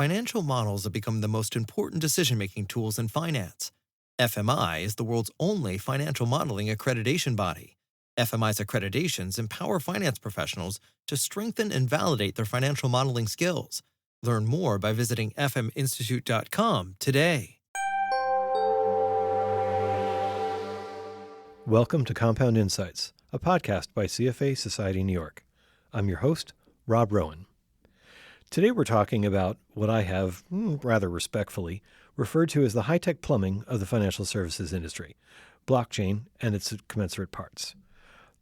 financial models have become the most important decision-making tools in finance. FMI is the world's only financial modeling accreditation body. FMI's accreditations empower finance professionals to strengthen and validate their financial modeling skills. Learn more by visiting fminstitute.com today. Welcome to Compound Insights, a podcast by CFA Society New York. I'm your host, Rob Rowan. Today we're talking about what I have, rather respectfully, referred to as the high-tech plumbing of the financial services industry, blockchain and its commensurate parts.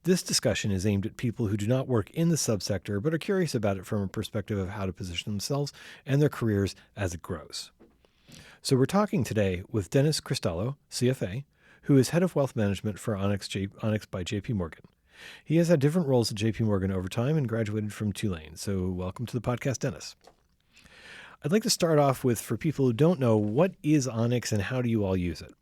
This discussion is aimed at people who do not work in the subsector but are curious about it from a perspective of how to position themselves and their careers as it grows. So we're talking today with Dennis Cristallo, CFA, who is head of wealth management for Onyx by JP Morgan. He has had different roles at JP Morgan over time and graduated from Tulane. So welcome to the podcast, Dennis. I'd like to start off with, for people who don't know, what is Onyx and how do you all use it?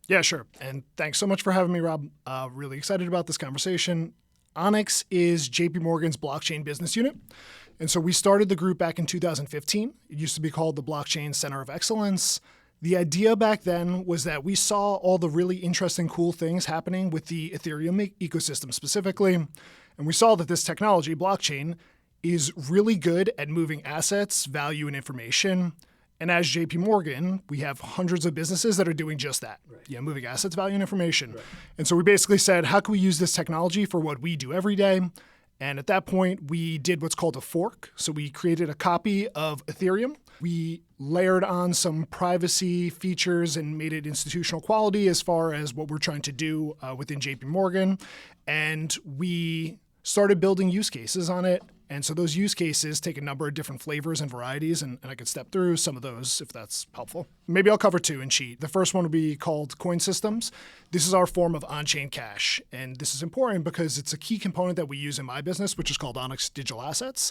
Yeah, sure. And thanks so much for having me, Rob. Really excited about this conversation. Onyx is JP Morgan's blockchain business unit. And so we started the group back in 2015. It used to be called the Blockchain Center of Excellence. The idea back then was that we saw all the really interesting, cool things happening with the Ethereum ecosystem specifically. And we saw that this technology, blockchain, is really good at moving assets, value, and information. And as JP Morgan, we have hundreds of businesses that are doing just that, moving assets, value, and information. Right. And so we basically said, how can we use this technology for what we do every day? And at that point, we did what's called a fork. So we created a copy of Ethereum. We layered on some privacy features and made it institutional quality as far as what we're trying to do within JP Morgan. And we started building use cases on it. And so those use cases take a number of different flavors and varieties, and I could step through some of those if that's helpful. Maybe I'll cover two and cheat. The first one would be called coin systems. This is our form of on-chain cash, and this is important because it's a key component that we use in my business, which is called Onyx Digital Assets.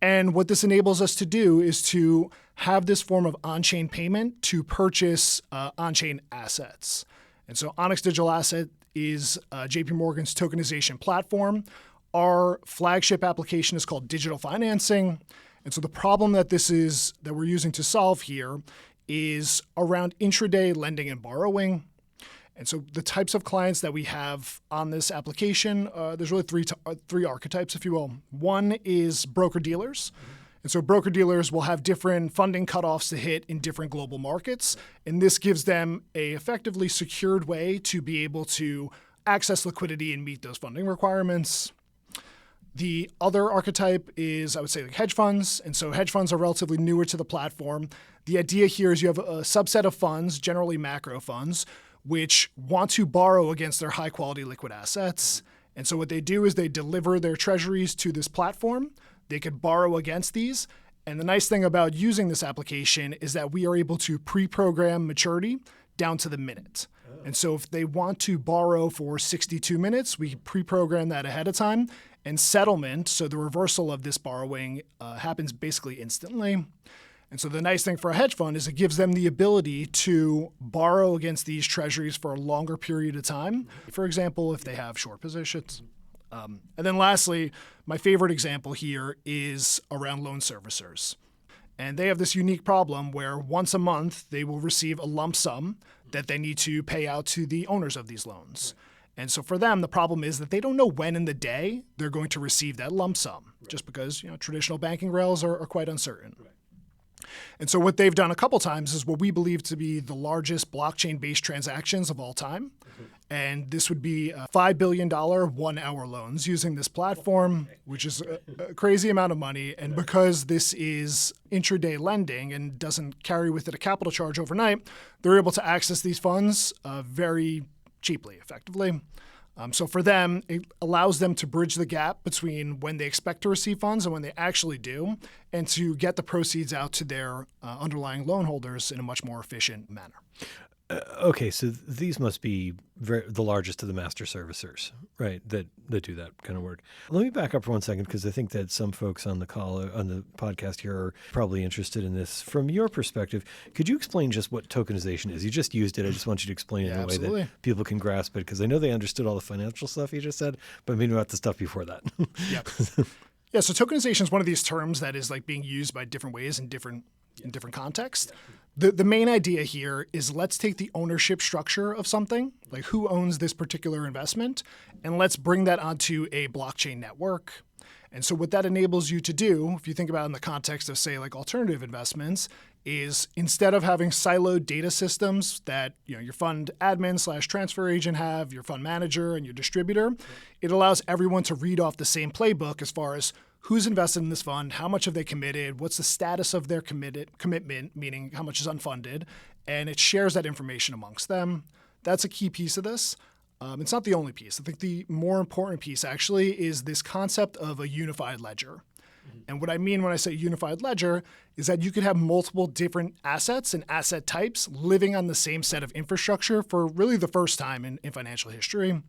And what this enables us to do is to have this form of on-chain payment to purchase on-chain assets. And so Onyx Digital Asset is JP Morgan's tokenization platform. Our flagship application is called digital financing. And so the problem that we're using to solve here is around intraday lending and borrowing. And so the types of clients that we have on this application, there's really three archetypes, if you will. One is broker-dealers. And so broker-dealers will have different funding cutoffs to hit in different global markets. And this gives them a effectively secured way to be able to access liquidity and meet those funding requirements. The other archetype is, I would say, like hedge funds. And so hedge funds are relatively newer to the platform. The idea here is you have a subset of funds, generally macro funds, which want to borrow against their high-quality liquid assets. And so what they do is they deliver their treasuries to this platform. They could borrow against these. And the nice thing about using this application is that we are able to pre-program maturity down to the minute. And so if they want to borrow for 62 minutes, we pre-program that ahead of time. And settlement, so the reversal of this borrowing, happens basically instantly. And so the nice thing for a hedge fund is it gives them the ability to borrow against these treasuries for a longer period of time. For example, if they have short positions. And then lastly, my favorite example here is around loan servicers. And they have this unique problem where once a month, they will receive a lump sum that they need to pay out to the owners of these loans. And so for them, the problem is that they don't know when in the day they're going to receive that lump sum, just because traditional banking rails are quite uncertain. Right. And so what they've done a couple times is what we believe to be the largest blockchain-based transactions of all time. Mm-hmm. And this would be $5 billion 1 hour loans using this platform, which is a crazy amount of money. And because this is intraday lending and doesn't carry with it a capital charge overnight, they're able to access these funds very cheaply, effectively. So for them, it allows them to bridge the gap between when they expect to receive funds and when they actually do, and to get the proceeds out to their underlying loan holders in a much more efficient manner. Okay, so these must be the largest of the master servicers, right, that do that kind of work. Let me back up for 1 second, because I think that some folks on the call, on the podcast here, are probably interested in this. From your perspective, could you explain just what tokenization is? You just used it. I just want you to explain it in a way that people can grasp it, because I know they understood all the financial stuff you just said, but maybe not the stuff before that. Yep. Yeah, so tokenization is one of these terms that is like being used by different ways in different contexts. The main idea here is let's take the ownership structure of something, like who owns this particular investment, and let's bring that onto a blockchain network. And so what that enables you to do, if you think about it in the context of, say, like alternative investments, is instead of having siloed data systems that your fund admin / transfer agent have, your fund manager and your distributor, it allows everyone to read off the same playbook as far as who's invested in this fund, how much have they committed, what's the status of their commitment, meaning how much is unfunded, and it shares that information amongst them. That's a key piece of this. It's not the only piece. I think the more important piece actually is this concept of a unified ledger. And what I mean when I say unified ledger is that you could have multiple different assets and asset types living on the same set of infrastructure for really the first time in financial history.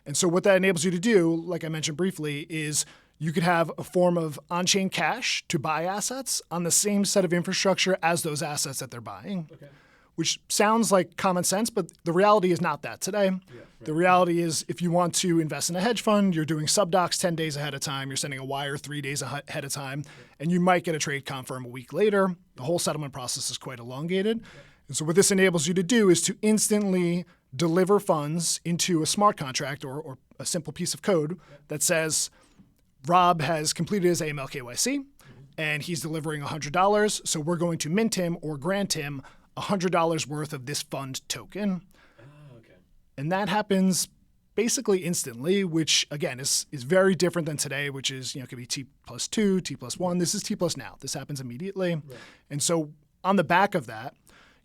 And so what that enables you to do, like I mentioned briefly, is you could have a form of on-chain cash to buy assets on the same set of infrastructure as those assets that they're buying. Okay. Which sounds like common sense, but the reality is not that today. Yeah, right. The reality is if you want to invest in a hedge fund, you're doing subdocs 10 days ahead of time, you're sending a wire 3 days ahead of time, and you might get a trade confirm a week later. The whole settlement process is quite elongated. And so what this enables you to do is to instantly deliver funds into a smart contract or a simple piece of code that says, Rob has completed his AML KYC, and he's delivering $100, so we're going to mint him or grant him $100 worth of this fund token. Okay. And that happens basically instantly, which again is very different than today, which is, could be T+2, T+1. This is T+ now. This happens immediately. Right. And so on the back of that,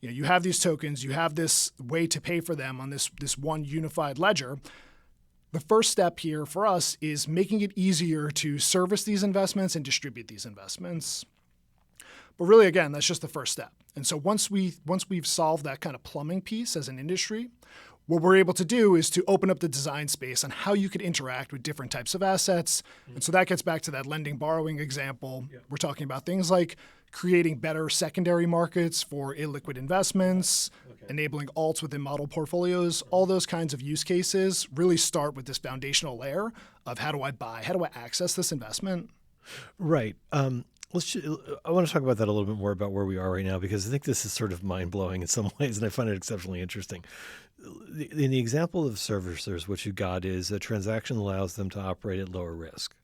you have these tokens, you have this way to pay for them on this one unified ledger. The first step here for us is making it easier to service these investments and distribute these investments. But really, again, that's just the first step. And so once we've solved that kind of plumbing piece as an industry, what we're able to do is to open up the design space on how you could interact with different types of assets. Mm-hmm. And so that gets back to that lending borrowing example. Yeah. We're talking about things like creating better secondary markets for illiquid investments, enabling alts within model portfolios. All those kinds of use cases really start with this foundational layer of how do I access this investment? Right. I want to talk about that a little bit more about where we are right now, because I think this is sort of mind-blowing in some ways, and I find it exceptionally interesting. In the example of servicers, what you've got is a transaction allows them to operate at lower risk,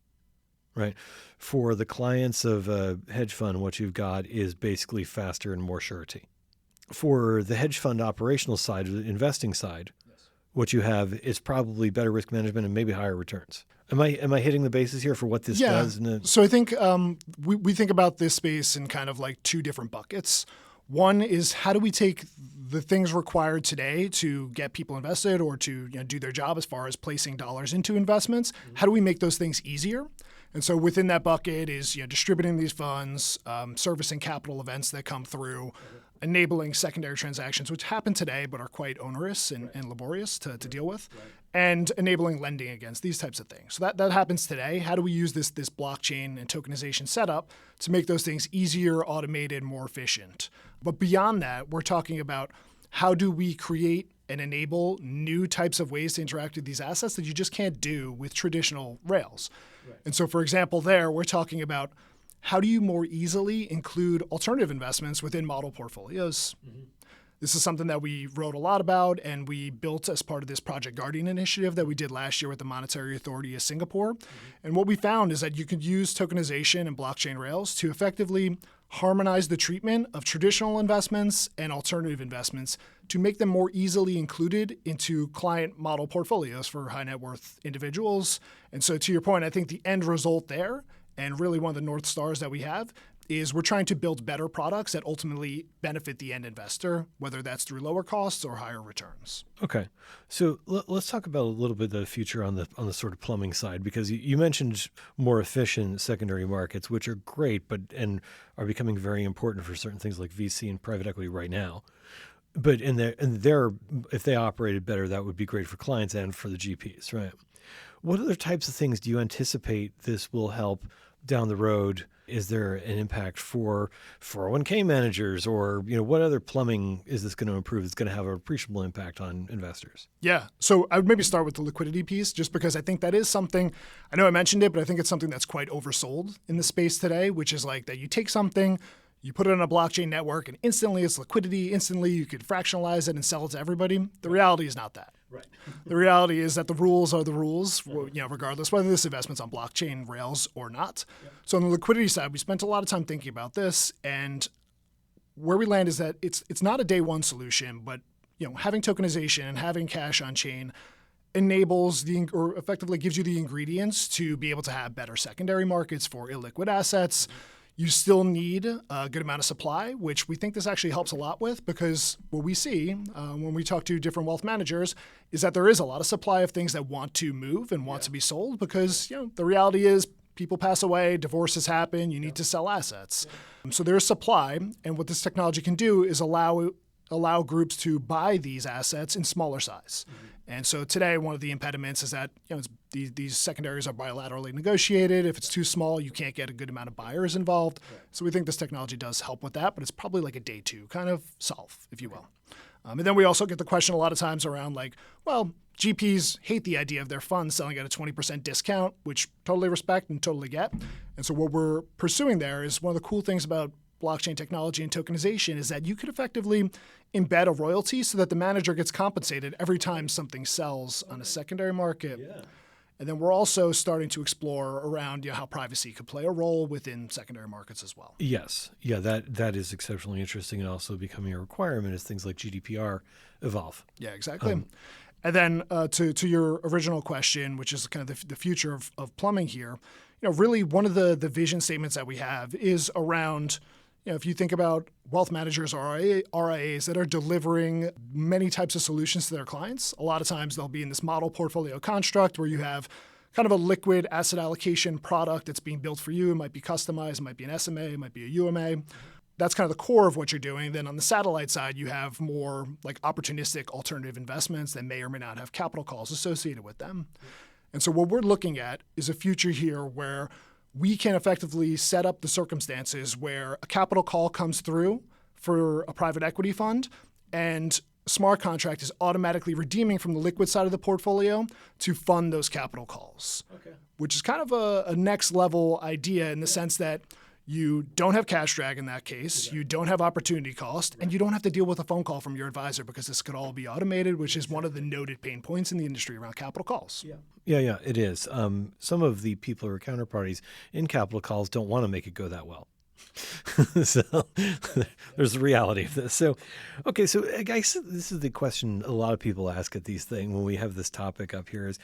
right? For the clients of a hedge fund, what you've got is basically faster and more surety. For the hedge fund operational side, the investing side, what you have is probably better risk management and maybe higher returns. Am I hitting the bases here for what this does? So I think we think about this space in kind of like two different buckets. One is how do we take the things required today to get people invested or to do their job as far as placing dollars into investments? Mm-hmm. How do we make those things easier? And so within that bucket is distributing these funds, servicing capital events that come through, enabling secondary transactions, which happen today but are quite onerous and laborious to deal with, and enabling lending against these types of things. So that happens today. How do we use this blockchain and tokenization setup to make those things easier, automated, more efficient? But beyond that, we're talking about how do we create and enable new types of ways to interact with these assets that you just can't do with traditional rails. Right. And so, for example, we're talking about how do you more easily include alternative investments within model portfolios? Mm-hmm. This is something that we wrote a lot about and we built as part of this Project Guardian initiative that we did last year with the Monetary Authority of Singapore. Mm-hmm. And what we found is that you could use tokenization and blockchain rails to effectively harmonize the treatment of traditional investments and alternative investments to make them more easily included into client model portfolios for high net worth individuals. And so to your point, I think the end result there, and really one of the North Stars that we have, is we're trying to build better products that ultimately benefit the end investor, whether that's through lower costs or higher returns. Okay. So let's talk about a little bit the future on the sort of plumbing side, because you mentioned more efficient secondary markets, which are great, and are becoming very important for certain things like VC and private equity right now. But if they operated better, that would be great for clients and for the GPs, right? What other types of things do you anticipate this will help down the road, is there an impact for 401k managers, or what other plumbing is this going to improve that's going to have an appreciable impact on investors? Yeah. So I would maybe start with the liquidity piece, just because I think that is something, I know I mentioned it, but I think it's something that's quite oversold in the space today, which is like that you take something, you put it on a blockchain network, and instantly it's liquidity. Instantly you could fractionalize it and sell it to everybody. The reality is not that. Right. The reality is that the rules are the rules, regardless whether this investment's on blockchain rails or not. Yep. So on the liquidity side, we spent a lot of time thinking about this, and where we land is that it's not a day one solution, but having tokenization and having cash on chain enables or effectively gives you the ingredients to be able to have better secondary markets for illiquid assets. You still need a good amount of supply, which we think this actually helps a lot with, because what we see when we talk to different wealth managers is that there is a lot of supply of things that want to move and want to be sold, because the reality is people pass away, divorces happen, you need to sell assets. So there's supply, and what this technology can do is allow groups to buy these assets in smaller size. And so today, one of the impediments is that these secondaries are bilaterally negotiated. If it's too small, you can't get a good amount of buyers involved. Right. So we think this technology does help with that, but it's probably like a day two kind of solve, if you will. And then we also get the question a lot of times around GPs hate the idea of their funds selling at a 20% discount, which totally respect and totally get. And so what we're pursuing there is one of the cool things about blockchain technology and tokenization is that you could effectively embed a royalty so that the manager gets compensated every time something sells on a secondary market. Yeah. And then we're also starting to explore around how privacy could play a role within secondary markets as well. Yes. Yeah, that is exceptionally interesting, and also becoming a requirement as things like GDPR evolve. Yeah, exactly. And then to your original question, which is kind of the future of plumbing here, really one of the vision statements that we have is around if you think about wealth managers or RIAs that are delivering many types of solutions to their clients, a lot of times they'll be in this model portfolio construct where you have kind of a liquid asset allocation product that's being built for you. It might be customized, it might be an SMA, it might be a UMA. That's kind of the core of what you're doing. Then on the satellite side, you have more like opportunistic alternative investments that may or may not have capital calls associated with them. And so what we're looking at is a future here where we can effectively set up the circumstances where a capital call comes through for a private equity fund, and a smart contract is automatically redeeming from the liquid side of the portfolio to fund those capital calls, which is kind of a next level idea in the sense that you don't have cash drag in that case, you don't have opportunity cost, and you don't have to deal with a phone call from your advisor, because this could all be automated, which is one of the noted pain points in the industry around capital calls. Yeah, it is. Some of the people who are counterparties in capital calls don't want to make it go that well. So there's the reality of this. So I guess this is the question a lot of people ask at these things when we have this topic up here is,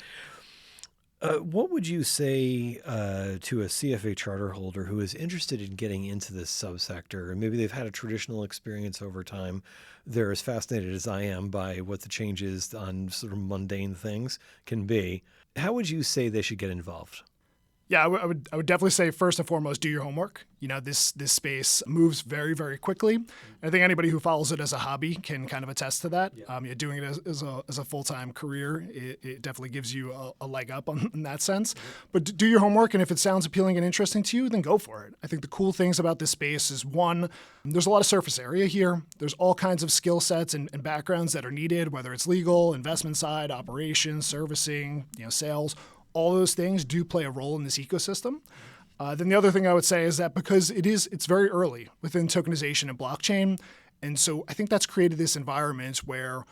what would you say to a CFA charter holder who is interested in getting into this subsector, and maybe they've had a traditional experience over time? They're as fascinated as I am by what the changes on sort of mundane things can be. How would you say they should get involved? Yeah, I would definitely say first and foremost, do your homework. This space moves very, very quickly. I think anybody who follows it as a hobby can kind of attest to that. Doing it as a full-time career, it definitely gives you a leg up in that sense. But do your homework, and if it sounds appealing and interesting to you, then go for it. I think the cool things about this space is, one, there's a lot of surface area here. There's all kinds of skill sets and backgrounds that are needed, whether it's legal, investment side, operations, servicing, sales. All those things do play a role in this ecosystem. Then the other thing I would say is that because it's very early within tokenization and blockchain, and so I think that's created this environment where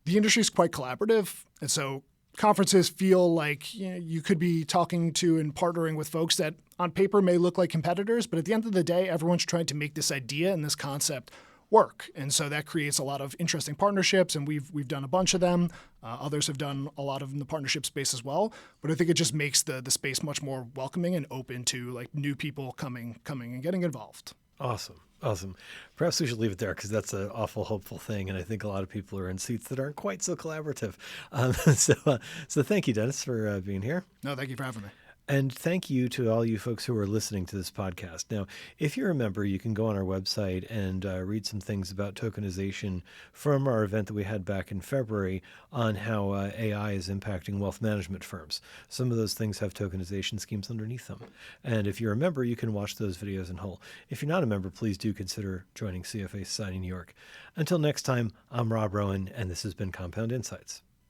the industry is quite collaborative, and so conferences feel like you could be talking to and partnering with folks that on paper may look like competitors, but at the end of the day, everyone's trying to make this idea and this concept work. And so that creates a lot of interesting partnerships, and we've done a bunch of them. Others have done a lot of in the partnership space as well. But I think it just makes the space much more welcoming and open to like new people coming and getting involved. Awesome. Perhaps we should leave it there, because that's an awful hopeful thing, and I think a lot of people are in seats that aren't quite so collaborative. So thank you, Dennis, for being here. No, thank you for having me. And thank you to all you folks who are listening to this podcast. Now, if you're a member, you can go on our website and read some things about tokenization from our event that we had back in February on how AI is impacting wealth management firms. Some of those things have tokenization schemes underneath them. And if you're a member, you can watch those videos in whole. If you're not a member, please do consider joining CFA Society New York. Until next time, I'm Rob Rowan, and this has been Compound Insights.